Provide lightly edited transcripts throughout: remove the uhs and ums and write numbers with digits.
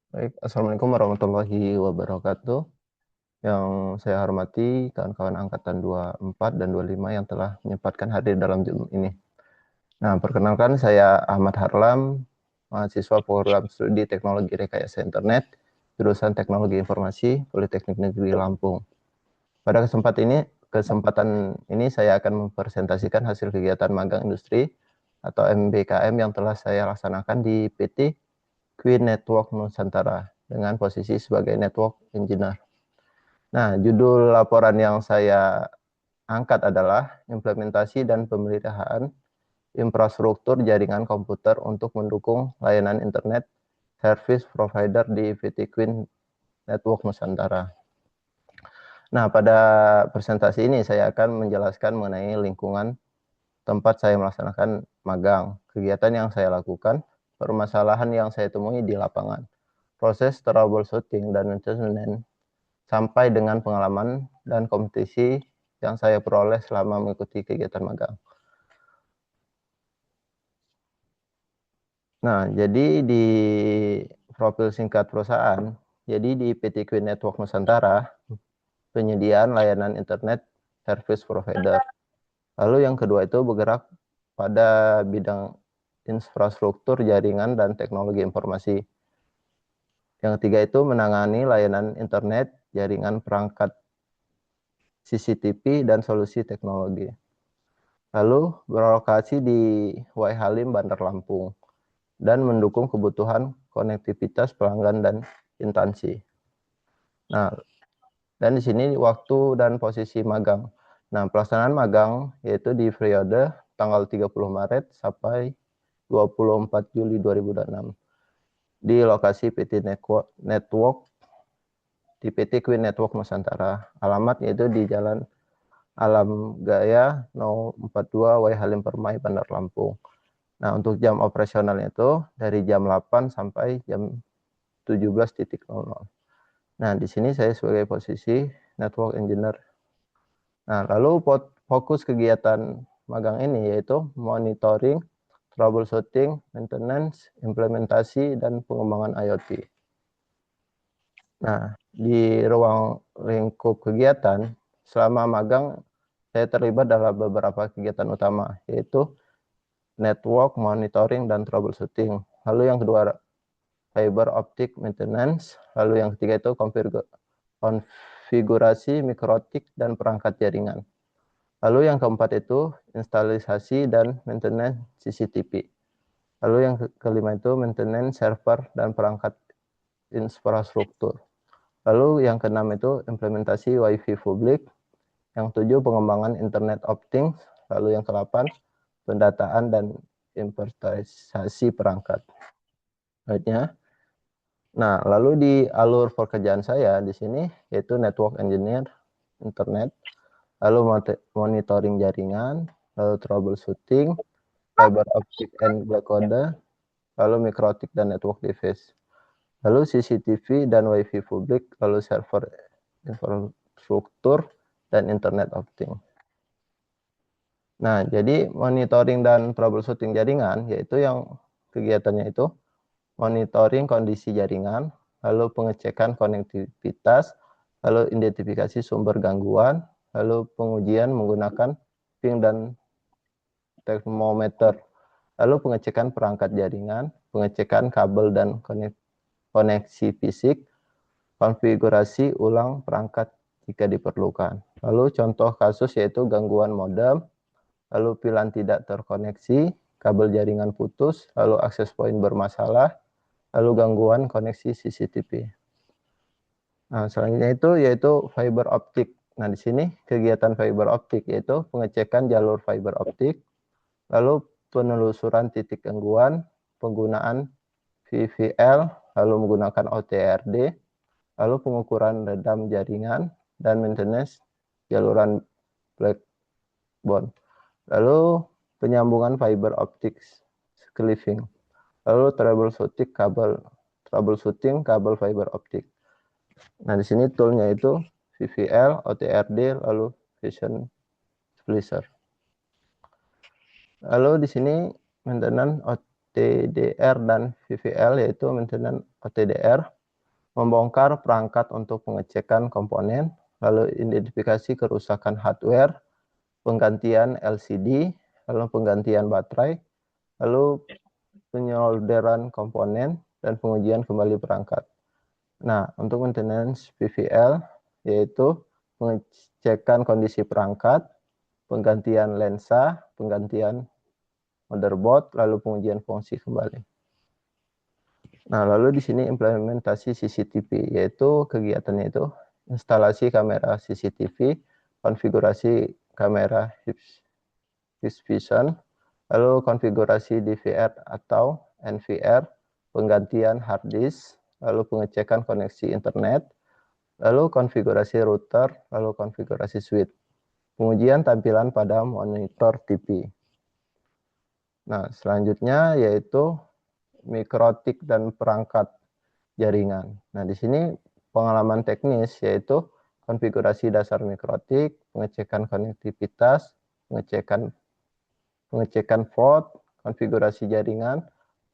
Baik, Assalamualaikum warahmatullahi wabarakatuh. Yang saya hormati kawan-kawan angkatan 24 dan 25 yang telah menyempatkan hadir dalam Zoom ini. Nah, perkenalkan saya Ahmad Harlam, mahasiswa program studi Teknologi Rekayasa Internet, jurusan Teknologi Informasi, Politeknik Negeri Lampung. Pada kesempatan ini saya akan mempresentasikan hasil kegiatan magang industri atau MBKM yang telah saya laksanakan di PT Queen Network Nusantara dengan posisi sebagai Network Engineer. Nah, judul laporan yang saya angkat adalah implementasi dan pemeliharaan infrastruktur jaringan komputer untuk mendukung layanan internet service provider di PT Queen Network Nusantara. Nah, pada presentasi ini saya akan menjelaskan mengenai lingkungan tempat saya melaksanakan magang, kegiatan yang saya lakukan, permasalahan yang saya temui di lapangan, proses troubleshooting dan maintenance, sampai dengan pengalaman dan kompetisi yang saya peroleh selama mengikuti kegiatan magang. Nah, jadi di profil singkat perusahaan, jadi di PT Queen Network Nusantara, penyediaan layanan internet service provider. Lalu yang kedua itu bergerak pada bidang infrastruktur jaringan dan teknologi informasi. Yang ketiga itu menangani layanan internet, jaringan perangkat CCTV, dan solusi teknologi. Lalu berlokasi di Wai Halim, Bandar Lampung, dan mendukung kebutuhan konektivitas pelanggan dan instansi. Nah, dan di sini waktu dan posisi magang. Nah, pelaksanaan magang yaitu di periode tanggal 30 Maret sampai 24 Juli 2026 di lokasi PT Network di PT Queen Network Nusantara. Alamat yaitu di Jalan Alam Gaya 042 Wai Halim Permai, Bandar Lampung. Nah, untuk jam operasionalnya itu dari jam 8 sampai jam 17.00. Nah, di sini saya sebagai posisi network engineer. Nah, lalu fokus kegiatan magang ini yaitu monitoring, troubleshooting, maintenance, implementasi, dan pengembangan IoT. Nah, di ruang lingkup kegiatan, selama magang saya terlibat dalam beberapa kegiatan utama, yaitu network, monitoring, dan troubleshooting. Lalu yang kedua, fiber optic maintenance. Lalu yang ketiga itu konfigurasi mikrotik dan perangkat jaringan. Lalu yang keempat itu instalisasi dan maintenance CCTV. Lalu yang kelima itu maintenance server dan perangkat infrastruktur. Lalu yang keenam itu implementasi WiFi publik. Yang tujuh pengembangan internet of things. Lalu yang ke-8 pendataan dan inventarisasi perangkat. Baiknya. Nah, lalu di alur pekerjaan saya di sini yaitu network engineer internet, lalu monitoring jaringan, lalu troubleshooting, fiber optic and blackcode, lalu mikrotik dan network device, lalu CCTV dan WiFi publik, lalu server infrastruktur dan internet of things. Nah, jadi monitoring dan troubleshooting jaringan yaitu yang kegiatannya itu monitoring kondisi jaringan, lalu pengecekan konektivitas, lalu identifikasi sumber gangguan, lalu pengujian menggunakan ping dan termometer, lalu pengecekan perangkat jaringan, pengecekan kabel dan koneksi fisik, konfigurasi ulang perangkat jika diperlukan. Lalu contoh kasus yaitu gangguan modem, lalu pilan tidak terkoneksi, kabel jaringan putus, lalu akses point bermasalah, lalu gangguan koneksi CCTV. Nah, selanjutnya itu yaitu fiber optik. Nah, di sini kegiatan fiber optik yaitu pengecekan jalur fiber optik, lalu penelusuran titik gangguan, penggunaan VVL, lalu menggunakan OTRD, lalu pengukuran redam jaringan, dan maintenance jaluran backbone. Lalu penyambungan fiber optik cleaving, lalu troubleshooting kabel fiber optik. Nah, di sini toolnya itu VVL, OTRD, lalu Vision Splicer. Lalu di sini maintenance OTDR dan VVL yaitu maintenance OTDR, membongkar perangkat untuk pengecekan komponen, lalu identifikasi kerusakan hardware, penggantian LCD, lalu penggantian baterai, lalu penyolderan komponen, dan pengujian kembali perangkat. Nah, untuk maintenance PVL, yaitu pengecekan kondisi perangkat, penggantian lensa, penggantian motherboard, lalu pengujian fungsi kembali. Nah, lalu di sini implementasi CCTV, yaitu kegiatannya itu instalasi kamera CCTV, konfigurasi kamera Hikvision, lalu konfigurasi DVR atau NVR, penggantian hard disk, lalu pengecekan koneksi internet, lalu konfigurasi router, lalu konfigurasi switch, pengujian tampilan pada monitor TV. Nah, selanjutnya yaitu mikrotik dan perangkat jaringan. Nah, di sini pengalaman teknis yaitu konfigurasi dasar mikrotik, pengecekan konektivitas, pengecekan port, konfigurasi jaringan,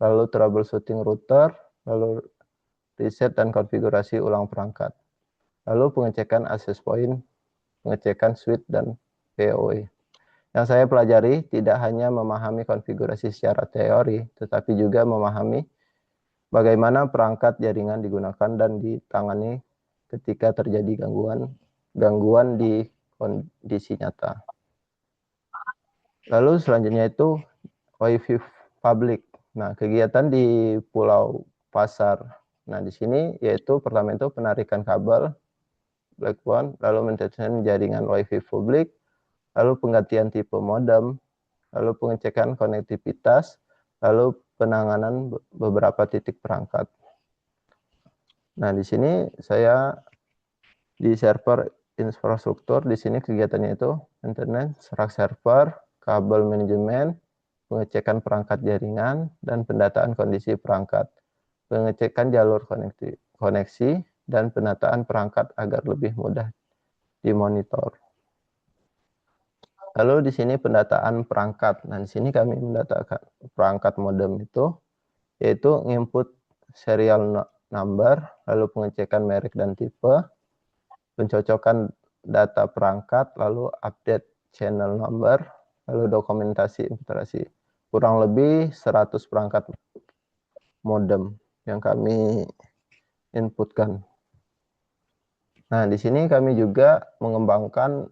lalu troubleshooting router, lalu reset dan konfigurasi ulang perangkat. Lalu pengecekan access point, pengecekan switch dan PoE. Yang saya pelajari tidak hanya memahami konfigurasi secara teori, tetapi juga memahami bagaimana perangkat jaringan digunakan dan ditangani ketika terjadi gangguan di kondisi nyata. Lalu selanjutnya itu Wi-Fi public. Nah, kegiatan di Pulau Pasar. Nah, di sini yaitu pertama itu penarikan kabel backbone, lalu maintenance jaringan Wi-Fi publik, lalu penggantian tipe modem, lalu pengecekan konektivitas, lalu penanganan beberapa titik perangkat. Nah, di sini saya di server infrastruktur, di sini kegiatannya itu maintenance, rack server, kabel manajemen, pengecekan perangkat jaringan, dan pendataan kondisi perangkat, pengecekan jalur koneksi, dan penataan perangkat agar lebih mudah dimonitor. Lalu di sini pendataan perangkat. Nah, di sini kami mendatakan perangkat modem itu, yaitu input serial number, lalu pengecekan merek dan tipe, pencocokan data perangkat, lalu update channel number, lalu dokumentasi integrasi. Kurang lebih 100 perangkat modem yang kami inputkan. Nah, di sini kami juga mengembangkan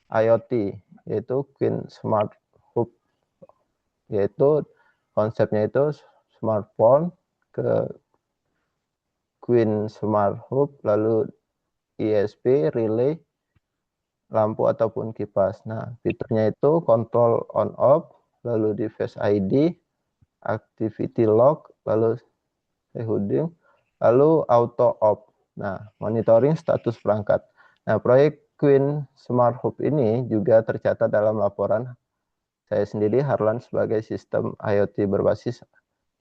IoT, yaitu Queen Smart Hub, yaitu konsepnya itu smartphone ke Queen Smart Hub, lalu ISP, relay, lampu ataupun kipas. Nah, fiturnya itu kontrol on off, lalu device ID, activity log, lalu holding, lalu auto off. Nah, monitoring status perangkat. Nah, proyek Queen Smart Hub ini juga tercatat dalam laporan saya sendiri, Harlan, sebagai sistem IoT berbasis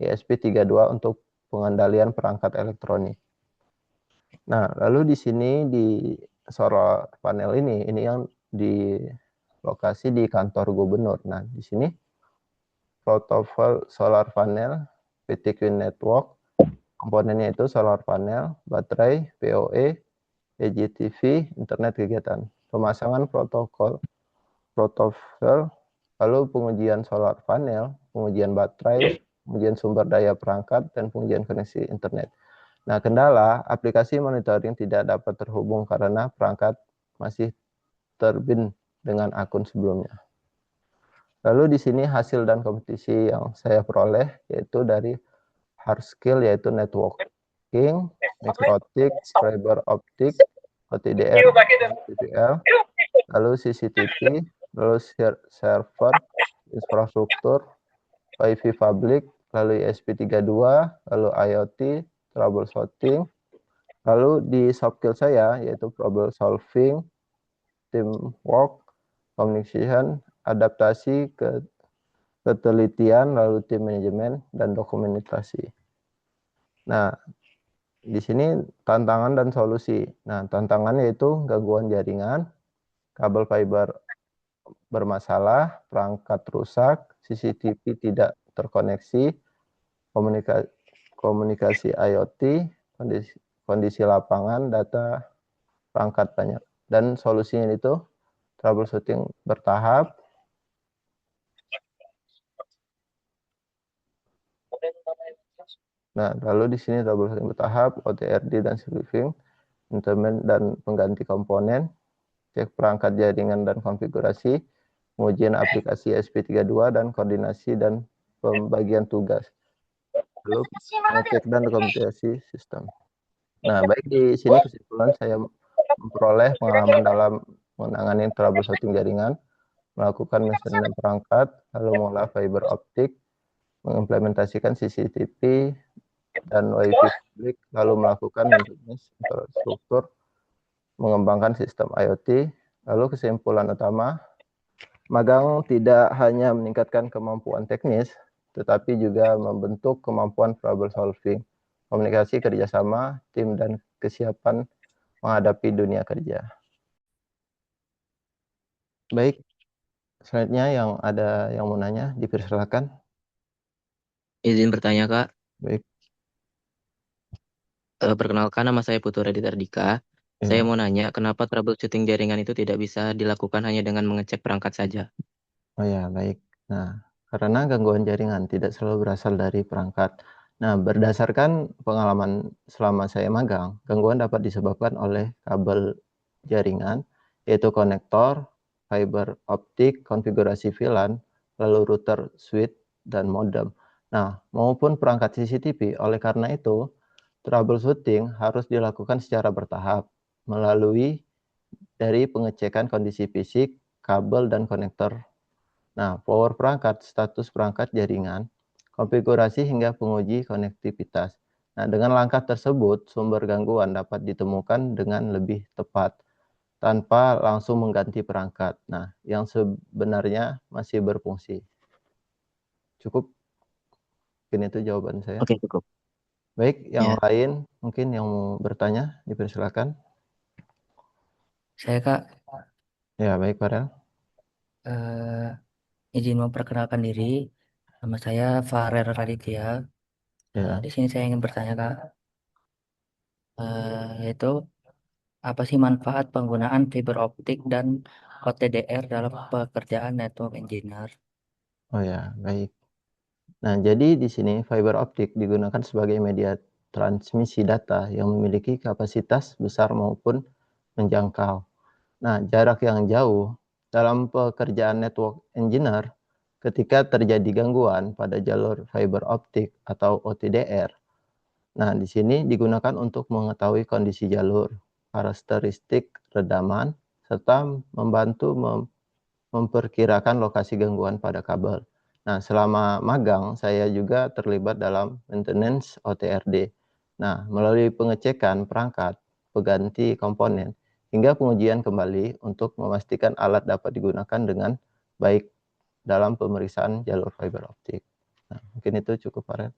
ESP32 untuk pengendalian perangkat elektronik. Nah, lalu di sini di solar panel ini yang di lokasi di kantor gubernur. Nah, di sini protokol solar panel PT Queen Network, komponennya itu solar panel, baterai, PoE, EGTV, internet kegiatan, pemasangan protokol, lalu pengujian solar panel, pengujian baterai, pengujian sumber daya perangkat, dan pengujian koneksi internet. Nah, kendala aplikasi monitoring tidak dapat terhubung karena perangkat masih terbin dengan akun sebelumnya. Lalu di sini hasil dan kompetisi yang saya peroleh yaitu dari hard skill, yaitu networking, mikrotik, fiber optik, OTDR, TPL, lalu CCTV, lalu server, infrastruktur, Wi-Fi public, lalu ESP32, lalu IoT, troubleshooting, lalu di soft skill saya yaitu problem solving, teamwork, communication, adaptasi, ketelitian, lalu tim manajemen, dan dokumentasi. Nah, di sini tantangan dan solusi. Nah, tantangan yaitu gangguan jaringan, kabel fiber bermasalah, perangkat rusak, CCTV tidak terkoneksi, komunikasi IoT, kondisi lapangan, data perangkat banyak. Dan solusinya itu troubleshooting bertahap. Nah, lalu di sini troubleshooting bertahap, OTRD dan sweeping, intermittent dan pengganti komponen, cek perangkat jaringan dan konfigurasi, pengujian aplikasi SP32 dan koordinasi dan pembagian tugas. Lalu ngecek dan dokumentasi sistem. Nah, baik di sini kesimpulan saya memperoleh pengalaman dalam menangani troubleshooting jaringan, melakukan maintenance perangkat, lalu mengolah fiber optik, mengimplementasikan CCTV dan WiFi publik, lalu melakukan maintenance infrastruktur, mengembangkan sistem IoT. Lalu kesimpulan utama, magang tidak hanya meningkatkan kemampuan teknis, tetapi juga membentuk kemampuan problem solving, komunikasi kerjasama, tim, dan kesiapan menghadapi dunia kerja. Baik, selanjutnya yang ada yang mau nanya, dipersilakan. Izin bertanya, Kak. Baik, Perkenalkan, nama saya Putu Raditya Dika. Saya ya. mau nanya, kenapa troubleshooting jaringan itu tidak bisa dilakukan hanya dengan mengecek perangkat saja? Oh ya, baik. Nah, karena gangguan jaringan tidak selalu berasal dari perangkat. Nah, berdasarkan pengalaman selama saya magang, gangguan dapat disebabkan oleh kabel jaringan, yaitu konektor, fiber optik, konfigurasi VLAN, lalu router, switch, dan modem. Nah, maupun perangkat CCTV. Oleh karena itu, troubleshooting harus dilakukan secara bertahap melalui dari pengecekan kondisi fisik, kabel, dan konektor. Nah, power perangkat, status perangkat jaringan, konfigurasi hingga penguji konektivitas. Nah, dengan langkah tersebut, sumber gangguan dapat ditemukan dengan lebih tepat tanpa langsung mengganti perangkat. Nah, yang sebenarnya masih berfungsi. Cukup, mungkin itu jawaban saya. Oke, cukup. Baik, yang Ya, lain mungkin yang mau bertanya, dipersilakan. saya Kak Ya, baik, Farel. izin memperkenalkan diri. Nama saya Farel Raditya. Ya, Di sini saya ingin bertanya Kak, yaitu apa sih manfaat penggunaan fiber optik dan OTDR dalam pekerjaan network engineer? oh ya, baik. Nah, jadi di sini fiber optik digunakan sebagai media transmisi data yang memiliki kapasitas besar maupun menjangkau. Nah, jarak yang jauh dalam pekerjaan network engineer, ketika terjadi gangguan pada jalur fiber optik atau OTDR. Nah, di sini digunakan untuk mengetahui kondisi jalur, karakteristik redaman, serta membantu memperkirakan lokasi gangguan pada kabel. Nah, selama magang, saya juga terlibat dalam maintenance OTRD. Nah, melalui pengecekan perangkat, pengganti komponen, hingga pengujian kembali untuk memastikan alat dapat digunakan dengan baik dalam pemeriksaan jalur fiber optik. Nah, mungkin itu cukup, Farel.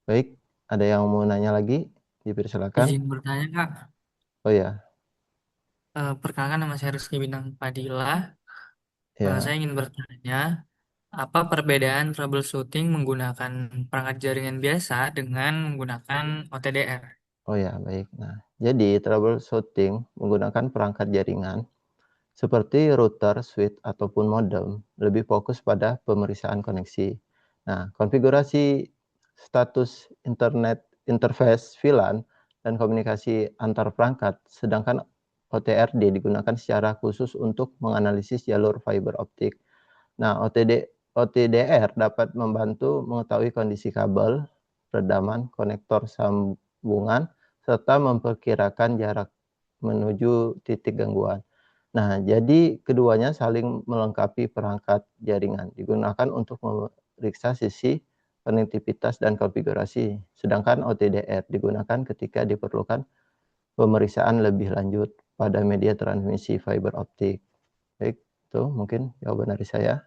Baik, ada yang mau nanya lagi? Dipersilakan. Izin bertanya Kak, Oh ya, perkenalkan nama saya Rizky Bintang Padilla. Saya ya, ingin bertanya, apa perbedaan troubleshooting menggunakan perangkat jaringan biasa dengan menggunakan OTDR? oh ya, baik. Nah, jadi troubleshooting menggunakan perangkat jaringan seperti router, switch, ataupun modem, lebih fokus pada pemeriksaan koneksi. Nah, konfigurasi status internet interface VLAN dan komunikasi antar perangkat, sedangkan OTRD digunakan secara khusus untuk menganalisis jalur fiber optik. Nah, OTDR dapat membantu mengetahui kondisi kabel, redaman, konektor sambungan, serta memperkirakan jarak menuju titik gangguan. Nah, jadi keduanya saling melengkapi perangkat jaringan, digunakan untuk memeriksa sisi konektivitas dan konfigurasi, sedangkan OTDR digunakan ketika diperlukan pemeriksaan lebih lanjut pada media transmisi fiber optik. Baik, itu mungkin jawaban dari saya.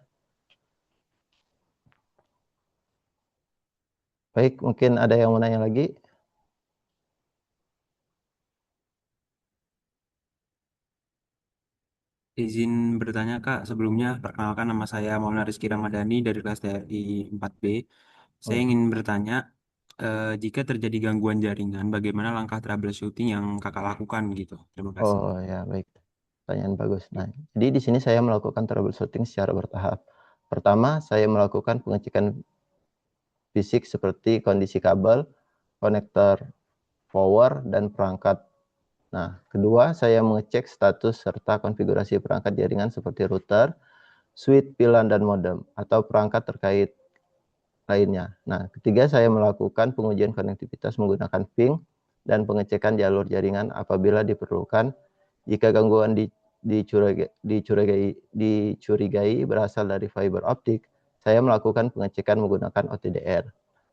Baik, mungkin ada yang mau nanya lagi? Izin bertanya Kak, sebelumnya perkenalkan nama saya Maulana Rizky Ramadhani dari kelas TRI 4B. Oh Saya ya, ingin bertanya, jika terjadi gangguan jaringan, bagaimana langkah troubleshooting yang kakak lakukan gitu? Terima kasih. Oh ya, baik. Pertanyaan bagus. Nah, jadi di sini saya melakukan troubleshooting secara bertahap. Pertama, saya melakukan pengecekan fisik seperti kondisi kabel, konektor power, dan perangkat. Nah, kedua, saya mengecek status serta konfigurasi perangkat jaringan seperti router, switch, VLAN, dan modem, atau perangkat terkait lainnya. Nah, ketiga, saya melakukan pengujian konektivitas menggunakan ping dan pengecekan jalur jaringan apabila diperlukan. Jika gangguan dicurigai berasal dari fiber optik, saya melakukan pengecekan menggunakan OTDR.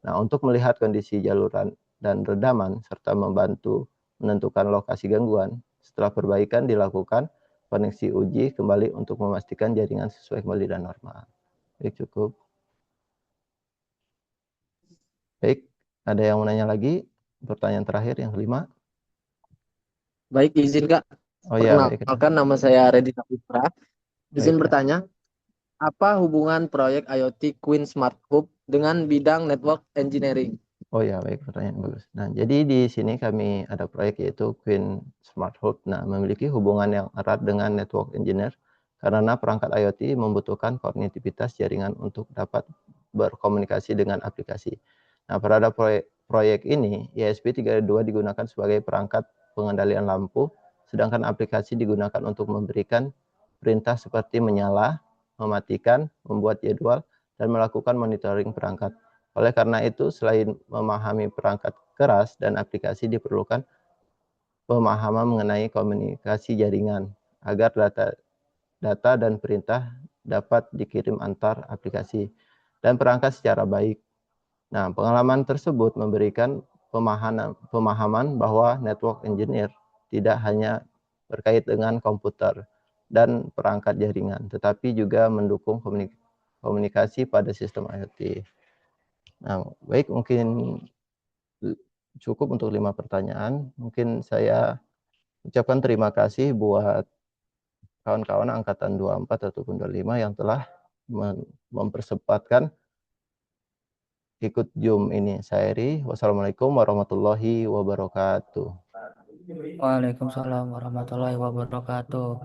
Nah, untuk melihat kondisi jaluran dan redaman, serta membantu menentukan lokasi gangguan, setelah perbaikan dilakukan, koneksi uji kembali untuk memastikan jaringan sesuai kembali dan normal. Baik, cukup. Baik, ada yang mau nanya lagi? Pertanyaan terakhir, yang kelima. Baik, izin Kak. Oh ya, baik. Perkenalkan, nama saya Reddy Saputra. Baik, Izin ya. bertanya, apa hubungan proyek IoT Queen Smart Hub dengan bidang network engineering? Oh ya, baik, pertanyaan bagus. Nah, jadi di sini kami ada proyek yaitu Queen Smart Hub. Nah, memiliki hubungan yang erat dengan network engineer karena perangkat IoT membutuhkan konektivitas jaringan untuk dapat berkomunikasi dengan aplikasi. Nah, pada proyek ini, ESP32 digunakan sebagai perangkat pengendalian lampu, sedangkan aplikasi digunakan untuk memberikan perintah seperti menyala, mematikan, membuat jadwal, dan melakukan monitoring perangkat. Oleh karena itu, selain memahami perangkat keras dan aplikasi, diperlukan pemahaman mengenai komunikasi jaringan agar data dan perintah dapat dikirim antar aplikasi dan perangkat secara baik. Nah, pengalaman tersebut memberikan pemahaman bahwa network engineer tidak hanya berkait dengan komputer dan perangkat jaringan, tetapi juga mendukung komunikasi pada sistem IoT. Nah, baik, mungkin cukup untuk 5 pertanyaan. Mungkin saya ucapkan terima kasih buat kawan-kawan angkatan 24 ataupun 25 yang telah mempersempatkan ikut Zoom ini. Saya Eri. Wassalamualaikum warahmatullahi wabarakatuh. Waalaikumsalam warahmatullahi wabarakatuh.